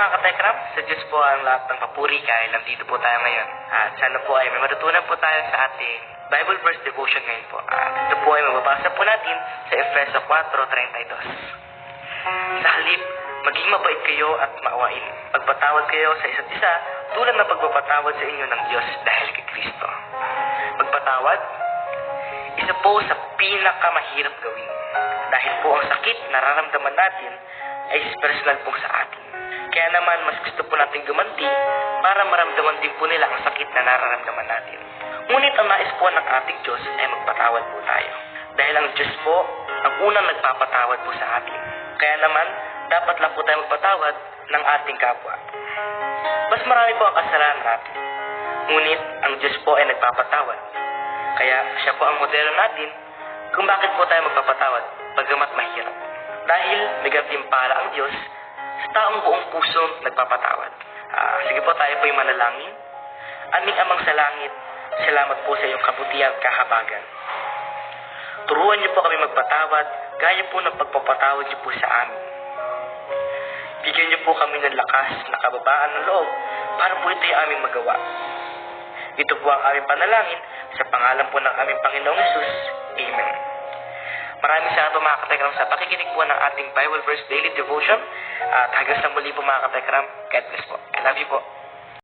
mga katekram, sa Diyos po ang lahat ng papuri kahit nandito po tayo ngayon. At sana po ay may matutunan po tayo sa ating Bible verse devotion ngayon po. At ito po ay mababasa po natin sa Efeso 4:32. Sa halip, maging mabait kayo at maawain. Pagpatawad kayo sa isa't isa tulad ng pagpapatawad sa inyo ng Diyos dahil kay Kristo. Pagpatawad, isa po sa pinakamahirap gawin. Dahil po ang sakit na nararamdaman natin ay personal po sa atin. Kaya naman mas gusto po natin gumanti para maramdaman din po nila ang sakit na nararamdaman natin. Ngunit ang nais po ng ating Diyos ay magpatawad po tayo. Dahil ang Diyos po ang unang nagpapatawad po sa atin. Kaya naman, dapat lang po tayo magpatawad ng ating kapwa. Mas marami po ang kasalanan natin. Ngunit ang Diyos po ay nagpapatawad. Kaya siya po ang modelo natin kung bakit po tayo magpapatawad bagamat mahirap. Dahil may gantimpala ang Diyos sa taong buong puso nagpapatawad. Sige po, tayo po yung manalangin. Aming Amang sa langit, salamat po sa iyong kabutihan at kahabagan. Turuan niyo po kami magpatawad gaya po ng pagpapatawad niyo po sa amin. Bigyan niyo po kami ng lakas na kababaan ng loob para po ito yung aming magawa. Ito po ang aming panalangin sa pangalan po ng aming Panginoong Jesus. Amen. Maraming salamat po mga katekram sa pakikinig po ng ating Bible Verse Daily Devotion. At hanggang sa muli po mga katekram, God bless po. I love you po.